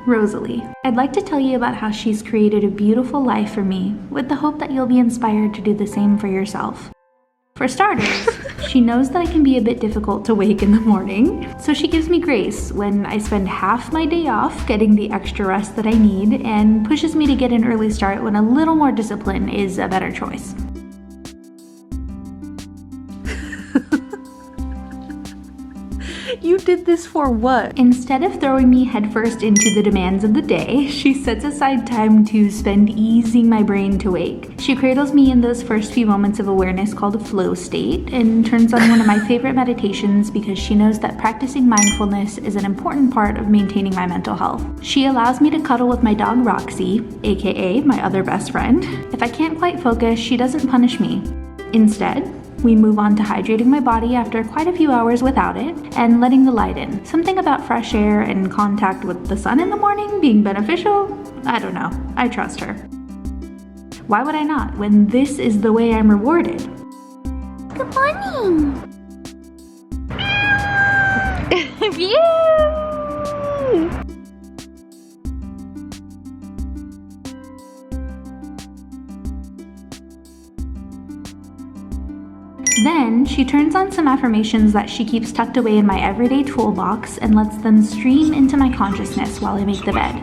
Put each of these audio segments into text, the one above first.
Rosalie. I'd like to tell you about how she's created a beautiful life for me, with the hope that you'll be inspired to do the same for yourself. For starters, she knows that I can be a bit difficult to wake in the morning, so she gives me grace when I spend half my day off getting the extra rest that I need and pushes me to get an early start when a little more discipline is a better choice. You did this for what? Instead of throwing me headfirst into the demands of the day, she sets aside time to spend easing my brain to wake. She cradles me in those first few moments of awareness called a flow state and turns on one of my favorite meditations because she knows that practicing mindfulness is an important part of maintaining my mental health. She allows me to cuddle with my dog Roxy, aka my other best friend. If I can't quite focus, she doesn't punish me. Instead, we move on to hydrating my body after quite a few hours without it and letting the light in. Something about fresh air and contact with the sun in the morning being beneficial? I don't know. I trust her. Why would I not when this is the way I'm rewarded? Good morning! Phew! Then, she turns on some affirmations that she keeps tucked away in my everyday toolbox and lets them stream into my consciousness while I make the bed.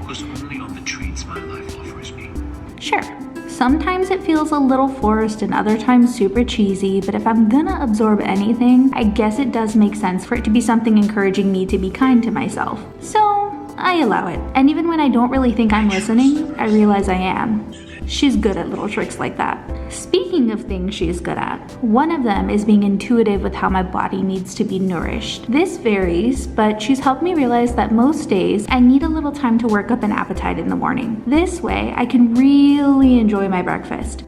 Sure, sometimes it feels a little forced and other times super cheesy, but if I'm gonna absorb anything, I guess it does make sense for it to be something encouraging me to be kind to myself. So, I allow it. And even when I don't really think I'm listening, I realize I am. She's good at little tricks like that. Speaking of things she's good at, one of them is being intuitive with how my body needs to be nourished. This varies, but she's helped me realize that most days I need a little time to work up an appetite in the morning. This way, I can really enjoy my breakfast.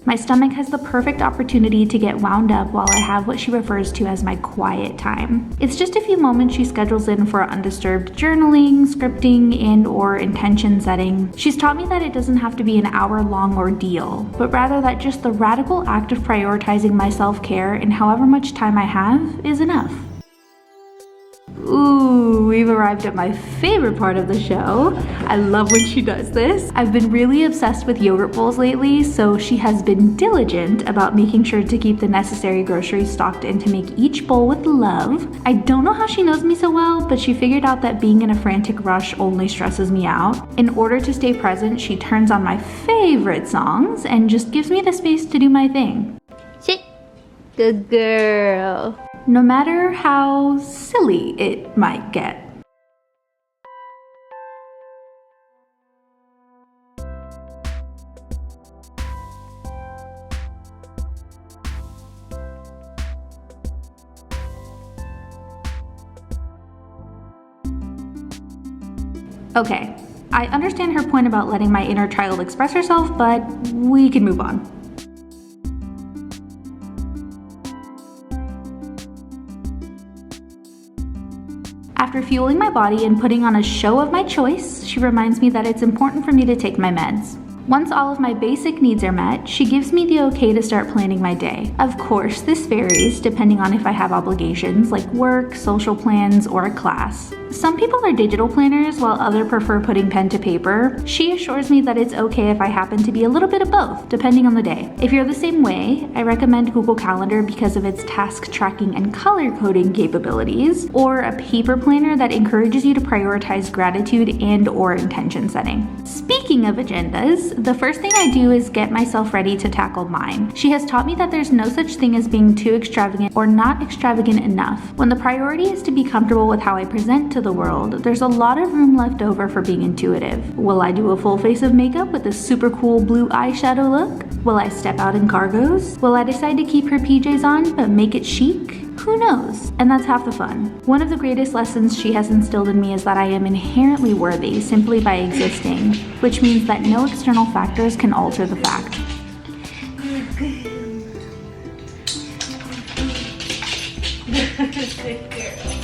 My stomach has the perfect opportunity to get wound up while I have what she refers to as my quiet time. It's just a few moments she schedules in for undisturbed journaling, scripting, and/or intention setting. She's taught me that it doesn't have to be an hour-long ordeal, but rather that just the radical act of prioritizing my self-care in however much time I have is enough. Ooh, we've arrived at my favorite part of the show. I love when she does this. I've been really obsessed with yogurt bowls lately, so she has been diligent about making sure to keep the necessary groceries stocked in to make each bowl with love. I don't know how she knows me so well, but she figured out that being in a frantic rush only stresses me out. In order to stay present, she turns on my favorite songs and just gives me the space to do my thing. Sit. Good girl. No matter how silly it might get. Okay, I understand her point about letting my inner child express herself, but we can move on. After fueling my body and putting on a show of my choice, she reminds me that it's important for me to take my meds. Once all of my basic needs are met, she gives me the okay to start planning my day. Of course, this varies depending on if I have obligations like work, social plans, or a class. Some people are digital planners while others prefer putting pen to paper. She assures me that it's okay if I happen to be a little bit of both, depending on the day. If you're the same way, I recommend Google Calendar because of its task tracking and color coding capabilities, or a paper planner that encourages you to prioritize gratitude and/or intention setting. Speaking of agendas, the first thing I do is get myself ready to tackle mine. She has taught me that there's no such thing as being too extravagant or not extravagant enough. When the priority is to be comfortable with how I present to the world, there's a lot of room left over for being intuitive. Will I do a full face of makeup with a super cool blue eyeshadow look? Will I step out in cargos? Will I decide to keep her PJs on but make it chic? Who knows? And that's half the fun. One of the greatest lessons she has instilled in me is that I am inherently worthy simply by existing, which means that no external factors can alter the fact.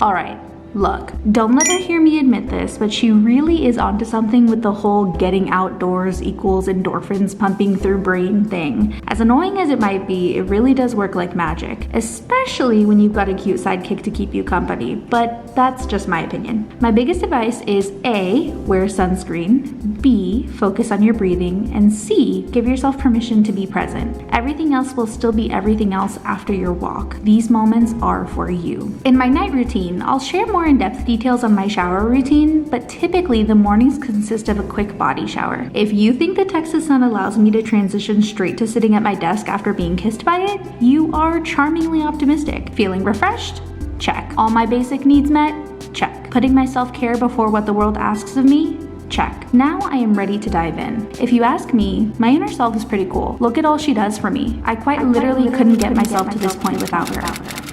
Alright, Look, don't let her hear me admit this, but she really is onto something with the whole getting outdoors equals endorphins pumping through brain thing. As annoying as it might be, it really does work like magic, especially when you've got a cute sidekick to keep you company, but that's just my opinion. My biggest advice is A, wear sunscreen, B, focus on your breathing, and C, give yourself permission to be present. Everything else will still be everything else after your walk. These moments are for you. In my night routine, I'll share more in-depth details on my shower routine, but typically the mornings consist of a quick body shower. If you think the Texas sun allows me to transition straight to sitting at my desk after being kissed by it, you are charmingly optimistic. Feeling refreshed? Check. All my basic needs met? Check. Putting my self-care before what the world asks of me? Check. Now I am ready to dive in. If you ask me, my inner self is pretty cool. Look at all she does for me. I quite literally couldn't get myself to this point without her.